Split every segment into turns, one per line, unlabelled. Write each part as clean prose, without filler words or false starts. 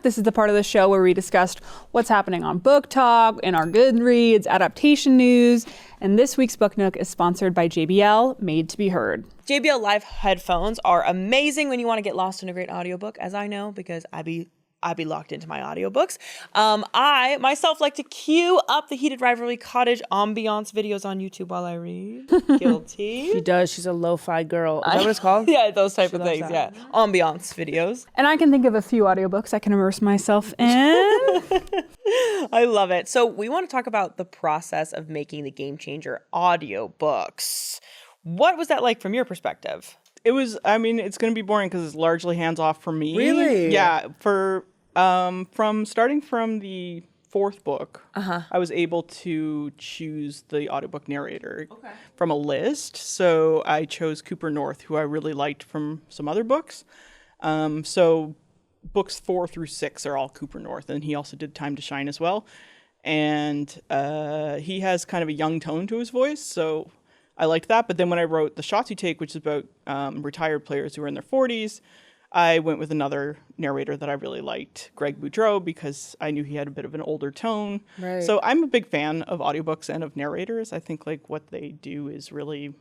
This is the part of the show where we discussed what's happening on Book Talk, in our Goodreads, adaptation news, and this week's Book Nook is sponsored by JBL, Made to be Heard.
JBL Live headphones are amazing when you want to get lost in a great audiobook, as I know, because I be locked into my audiobooks. I myself like to queue up the Heated Rivalry cottage ambiance videos on YouTube while I read. Guilty.
She does. She's a lo-fi girl. Is that what it's called?
Yeah, those type of things.
that.
Yeah, ambiance videos.
And I can think of a few audiobooks I can immerse myself in.
I love it. So we want to talk about the process of making the Game Changer audiobooks. What was that like from your perspective?
It was, it's going to be boring because it's largely hands-off for me.
Really?
Yeah. From starting from the fourth book, I was able to choose the audiobook narrator from a list. So I chose Cooper North, who I really liked from some other books. So books 4 through 6 are all Cooper North, and he also did Time to Shine as well. And he has kind of a young tone to his voice, so I liked that. But then when I wrote The Shots You Take, which is about retired players who are in their 40s, I went with another narrator that I really liked, Greg Boudreau, because I knew he had a bit of an older tone.
Right.
So I'm a big fan of audiobooks and of narrators. I think like what they do is really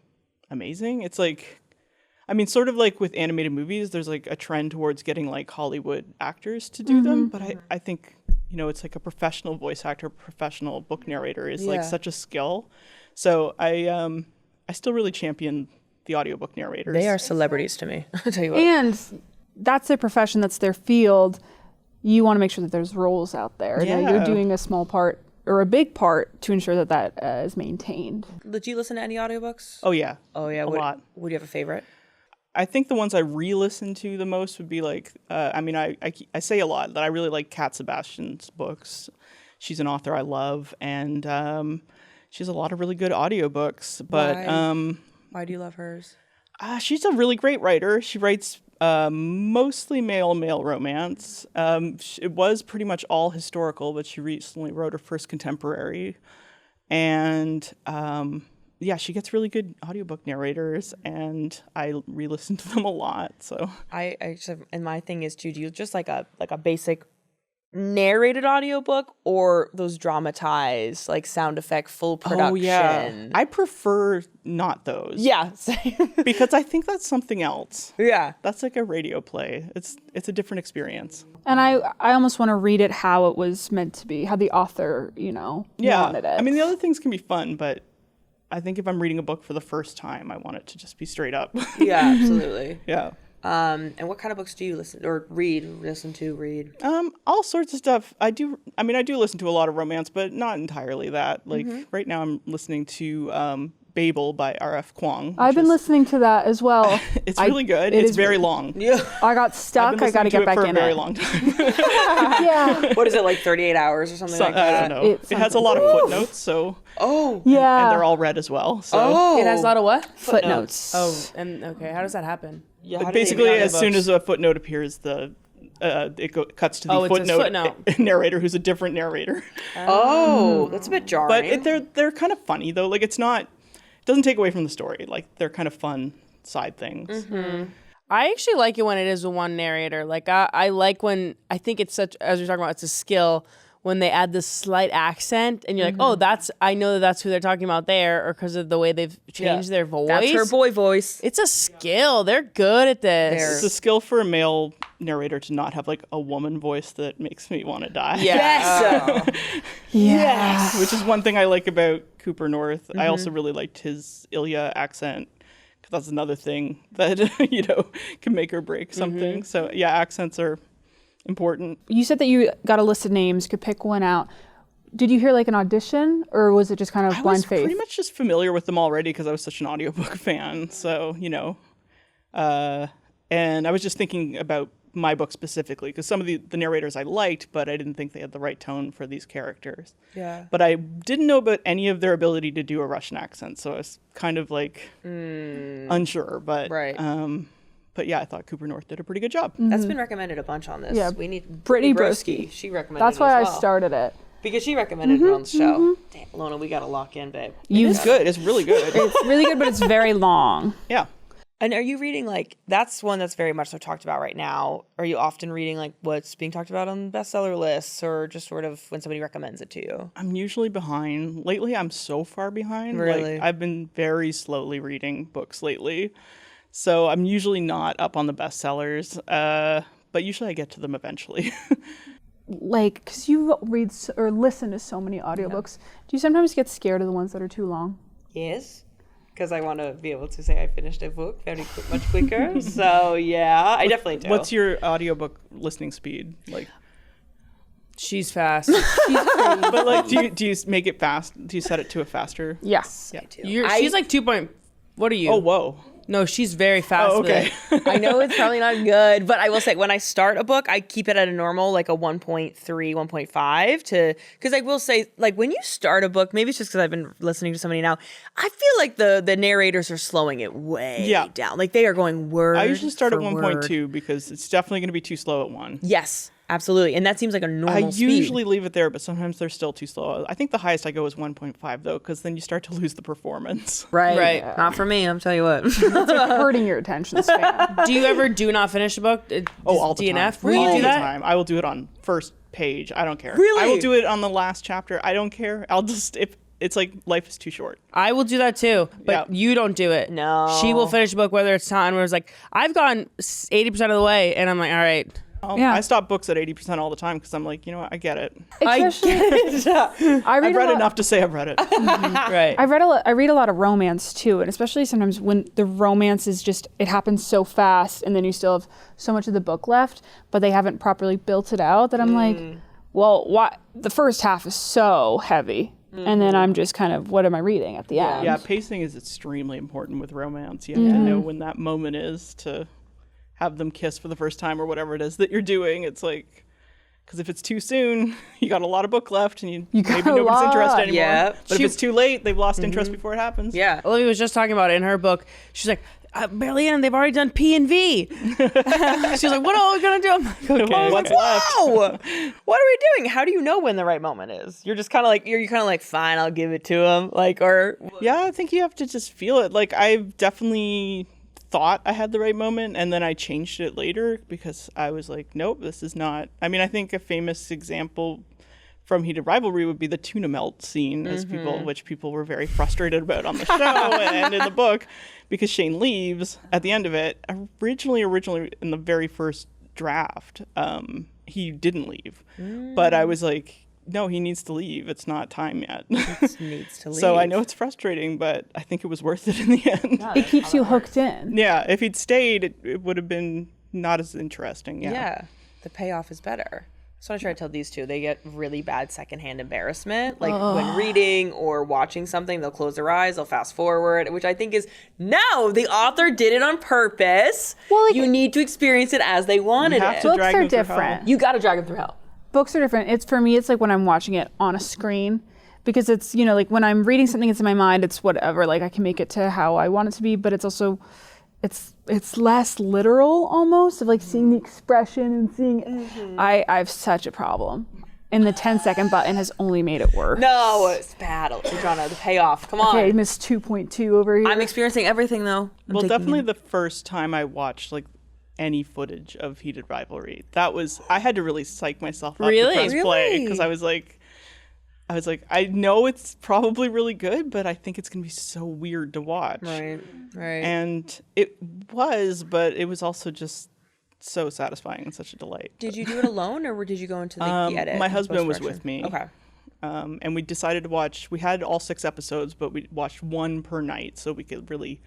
amazing. It's like, sort of like with animated movies, there's like a trend towards getting like Hollywood actors to do them. But I think, it's like a professional voice actor, professional book narrator is like such a skill. So I still really champion the audiobook narrators.
They are celebrities to me. I'll tell you what.
And that's their profession, that's their field. You want to make sure that there's roles out there, that you're doing a small part or a big part to ensure that that is maintained.
Did you listen to any audiobooks?
Oh, yeah.
Oh, yeah.
A lot.
Would you have a favorite?
I think the ones I re-listen to the most would be like, I say a lot that I really like Kat Sebastian's books. She's an author I love, and she has a lot of really good audiobooks. But
Why do you love hers?
she's a really great writer. She writes mostly male romance. It was pretty much all historical, but she recently wrote her first contemporary. And she gets really good audiobook narrators, and I re-listen to them a lot. So
And my thing is too, do you just like a basic narrated audiobook or those dramatized, like sound effect, full production?
Oh, yeah. I prefer not those.
Yeah. Same.
Because I think that's something else.
Yeah.
That's like a radio play. It's a different experience.
And I almost want to read it how it was meant to be, how the author, wanted it.
The other things can be fun, but I think if I'm reading a book for the first time, I want it to just be straight up.
Yeah, absolutely.
Yeah.
And what kind of books do you listen to read?
All sorts of stuff. I do listen to a lot of romance, but not entirely that. Like right now I'm listening to Babel by R.F. Kuang.
I've been listening to that as well.
It's really good. It's very long.
Yeah.
I got stuck. I got to get back in it.
For a very long time.
Yeah.
What is it, like 38 hours or something like that?
I don't know. It has a lot of footnotes, so.
Oh.
Yeah.
And they're all read as well. So.
Oh.
It has a lot of what?
Footnotes.
Oh, and okay. How does that happen?
Yeah,
basically, as soon as a footnote appears, cuts to the footnote narrator, who's a different narrator.
Oh, that's a bit jarring.
But they're kind of funny though. Like it doesn't take away from the story. Like they're kind of fun side things.
Mm-hmm.
I actually like it when it is with one narrator. Like I like when, I think it's such, as we're talking about, it's a skill when they add this slight accent and you're like, oh, I know that's who they're talking about there, or because of the way they've changed their voice.
That's her boy voice.
It's a skill. They're good at this.
It's a skill for a male narrator to not have like a woman voice that makes me want to die.
Yes.
Yes.
Which is one thing I like about Cooper North. I also really liked his Ilya accent, because that's another thing that can make or break something. So yeah, accents are important.
You said that you got a list of names, could pick one out. Did you hear like an audition, or was it just kind of blind faith?
I was pretty much just familiar with them already because I was such an audiobook fan. So, and I was just thinking about my book specifically because some of the narrators I liked, but I didn't think they had the right tone for these characters.
Yeah.
But I didn't know about any of their ability to do a Russian accent, so I was kind of like unsure. But
right.
But yeah, I thought Cooper North did a pretty good job.
That's been recommended a bunch on this.
Yeah.
We need
Brittany
Broski. She recommended
That's
it
why
as
I
well.
started it.
Because she recommended it on the show. Damn, Ilona, we got to lock in, babe.
It's good. It's really good.
It's really good, but it's very long.
Yeah.
And are you reading that's one that's very much so talked about right now? Are you often reading what's being talked about on bestseller lists, or just sort of when somebody recommends it to you?
I'm usually behind. Lately, I'm so far behind.
Really?
I've been very slowly reading books lately. So I'm usually not up on the bestsellers, but usually I get to them eventually.
Because you read or listen to so many audiobooks, do you sometimes get scared of the ones that are too long?
Yes. Because I want to be able to say I finished a book much quicker. So yeah, I definitely do.
What's your audiobook listening speed?
She's fast.
But do you make it fast? Do you set it to a faster?
Yes.
Yeah.
She's like 2 point. What are you?
Oh, whoa.
No, she's very fast.
Oh, okay.
I know it's probably not good, but I will say when I start a book, I keep it at a normal, a 1.3, 1.5 because I will say, when you start a book, maybe it's just because I've been listening to somebody now, I feel like the narrators are slowing it way down. They are going word
I usually start at
for word.
1.2 because it's definitely going to be too slow at 1.
Yes. Absolutely. And that seems like a normal speed.
I usually leave it there, but sometimes they're still too slow. I think the highest I go is 1.5, though, because then you start to lose the performance.
Right. Yeah. Not for me, I'm telling you what.
It's hurting your attention span.
Do you ever do not finish a book?
All the
DNF?
time.
Really?
All
Do
the
that?
time. I will do it on first page. I don't care.
Really?
I will do it on the last chapter. I don't care. I'll just, if it's life is too short.
I will do that too, but you don't do it.
No.
She will finish a book whether it's time where it's I've gone 80% of the way, and I'm like, all right.
I stop books at 80% all the time because I'm like, you know what, I get it.
Especially,
I've read enough to say I've read it.
Right.
I read a lot of romance too, and especially sometimes when the romance is just, it happens so fast, and then you still have so much of the book left, but they haven't properly built it out that I'm like, well, why? The first half is so heavy. And then I'm just kind of, what am I reading at the end?
Yeah, pacing is extremely important with romance. You have to know when that moment is to have them kiss for the first time or whatever it is that you're doing. It's because if it's too soon, you got a lot of book left and maybe nobody's interested anymore.
Yeah.
But if it's too late, they've lost interest before it happens.
Yeah.
Olivia was just talking about it in her book. She's like, barely in, they've already done P and V. She's like, what are we going to do? I'm like,
Okay, what's left?
Wow. What are we doing? How do you know when the right moment is? You're just kind of like, fine, I'll give it to him.
Yeah, I think you have to just feel it. I've definitely thought I had the right moment, and then I changed it later because I was like, nope, this is not. I mean, I think a famous example from Heated Rivalry would be the tuna melt scene, which people were very frustrated about on the show and in the book, because Shane leaves at the end of it. Originally in the very first draft, he didn't leave, but I was like, no, he needs to leave. It's not time yet.
It needs to leave.
So I know it's frustrating, but I think it was worth it in the end.
It keeps you hooked in.
Yeah, if he'd stayed, it would have been not as interesting.
Yeah, the payoff is better. So I try to tell these two, they get really bad secondhand embarrassment. When reading or watching something, they'll close their eyes, they'll fast forward, which I think is, no, the author did it on purpose. Well, you need to experience it as they wanted it.
Books are different.
You got to drag them through hell.
Books are different. For me, it's when I'm watching it on a screen, because it's, when I'm reading something, it's in my mind, it's whatever, I can make it to how I want it to be, but it's also, it's less literal almost, of seeing the expression and seeing, I have such a problem. And the 10-second button has only made it worse.
No, it's bad. Adrianna, the payoff. Come on.
Okay, Miss 2.2 over here.
I'm experiencing everything though.
Definitely the first time I watched any footage of Heated Rivalry, I had to really psych myself up to press play, because I was like, I know it's probably really good, but I think it's gonna be so weird to watch.
Right.
And it was, but it was also just so satisfying and such a delight.
Did you do it alone, or did you go into the edit?
My husband was with me.
Okay.
And we decided to watch. We had all 6 episodes, but we watched one per night, so we could really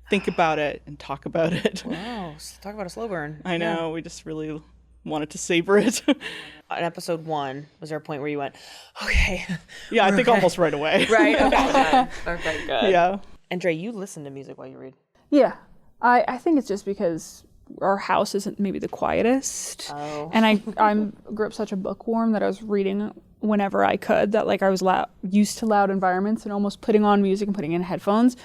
think about it and talk about it.
Wow, talk about a slow burn.
I know, we just really wanted to savor it.
In episode 1, was there a point where you went, okay?
Yeah, I think almost right away.
Right, okay, good. Okay, good.
Yeah.
And Dre, you listen to music while you read?
Yeah, I think it's just because our house isn't maybe the quietest.
Oh.
And I grew up such a bookworm that I was reading whenever I could, that I was used to loud environments, and almost putting on music and putting in headphones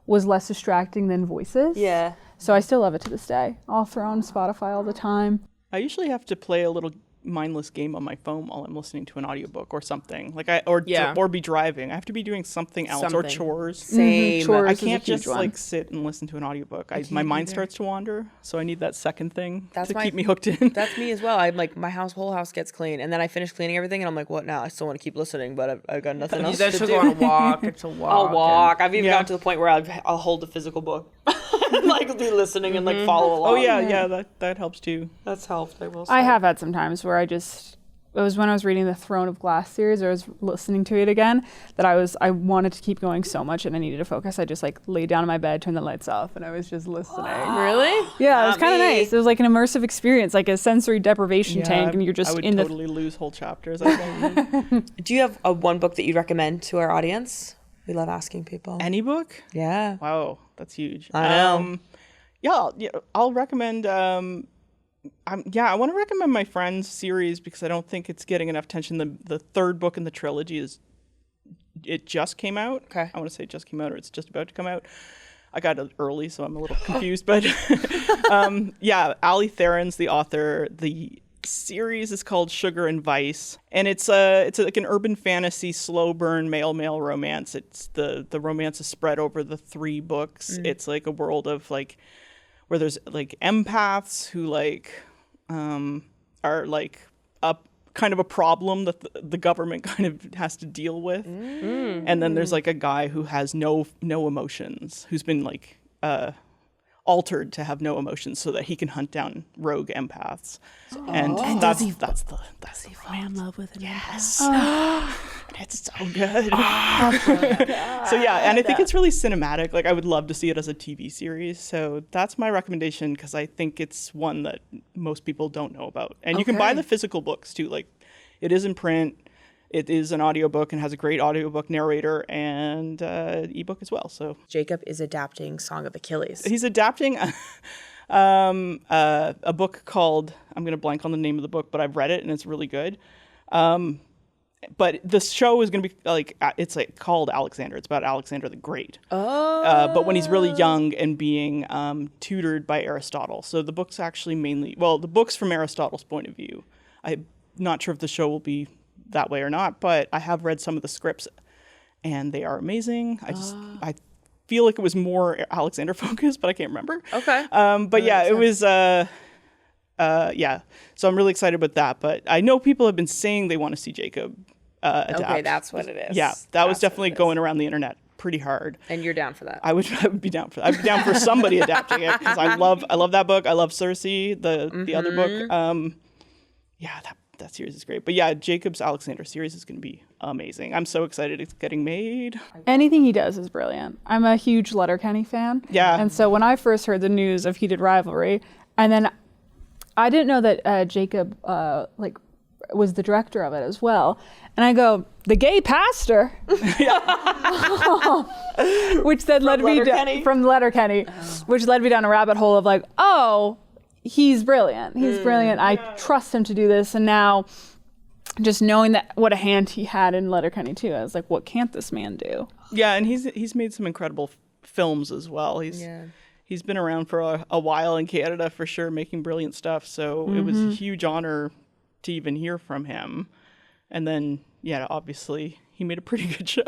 was less distracting than voices.
Yeah.
So I still love it to this day. I'll throw on Spotify all the time.
I usually have to play a little mindless game on my phone while I'm listening to an audiobook or something. Like
Yeah.
or be driving. I have to be doing something else or
Something.
chores.
Same.
Chores
I
is a
can't
huge
just
one.
like sit and listen to an audiobook. My mind starts to wander, so I need that second thing
That's
to
my-
keep me hooked in.
That's me as well. I'm like, my whole house gets clean, and then I finish cleaning everything, and I'm like, what now? I still want to keep listening, but I've got nothing else
Then
to
she'll
do.
go on a walk. And she'll walk.
I'll walk. I've even
Yeah.
gotten to the point where I'll hold the physical book, and like be listening and like follow along.
Oh yeah, that helps too.
That's helped. I will say.
I have had some times where it was when I was reading the Throne of Glass series, or I was listening to it again, that I wanted to keep going so much and I needed to focus. I just like laid down in my bed, turned the lights off, and I was just listening.
Really?
Yeah, it was
Not
kind of
me.
nice. It was like an immersive experience, like a sensory deprivation tank, and you're
I
just
would
in
totally lose whole chapters. I think.
Do you have a one book that you'd recommend to our audience? We love asking people.
Any book?
Yeah.
Wow, that's huge.
I know.
I'll recommend. I want to recommend my friend's series because I don't think it's getting enough attention. The third book in the trilogy it just came out.
Okay.
I want to say it just came out or it's just about to come out. I got it early, so I'm a little confused. But Ali Theron's the author. The series is called Sugar and Vice, and it's like an urban fantasy slow burn male romance. It's the romance is spread over the 3 books. It's like a world of like where there's like empaths who like are like a kind of a problem that the government kind of has to deal with, and then there's like a guy who has no emotions, who's been like altered to have no emotions so that he can hunt down rogue empaths. And that's the
Fall in love with an
yes. It's so good. So yeah, and I think it's really cinematic. Like I would love to see it as a TV series. So that's my recommendation because I think it's one that most people don't know about. And you can buy the physical books too. Like it is in print. It is an audiobook and has a great audiobook narrator and ebook as well. So
Jacob is adapting Song of Achilles.
he's adapting a book called, I'm going to blank on the name of the book, but I've read it and it's really good. But the show is going to be it's like called Alexander. It's about Alexander the Great. But when he's really young and being tutored by Aristotle. So the book's actually the book's from Aristotle's point of view. I'm not sure if the show will be that way or not, but I have read some of the scripts and they are amazing. I feel like it was more Alexander focused, but I can't remember.
Okay.
But yeah, it was so I'm really excited about that. But I know people have been saying they want to see Jacob adapt.
Okay, that's what it is.
Yeah, that was
That's what
definitely
it is.
going around the internet pretty hard.
And you're down for that.
I would be down for that. I'd be down for somebody adapting it because I love that book. I love Circe, the other book. That series is great. But yeah, Jacob's Alexander series is going to be amazing. I'm so excited it's getting made.
Anything he does is brilliant. I'm a huge Letterkenny fan.
Yeah.
And so when I first heard the news of Heated Rivalry, and then I didn't know that Jacob was the director of it as well. And I go, the gay pastor, which then led me
Letterkenny?
from Letterkenny, which led me down a rabbit hole of like, oh, he's brilliant. He's brilliant. I trust him to do this. And now just knowing that what a hand he had in Letterkenny too, I was like, what can't this man do?
Yeah, and he's made some incredible films as well. He's been around for a while in Canada for sure, making brilliant stuff. So it was a huge honor to even hear from him. And then, yeah, obviously he made a pretty good show.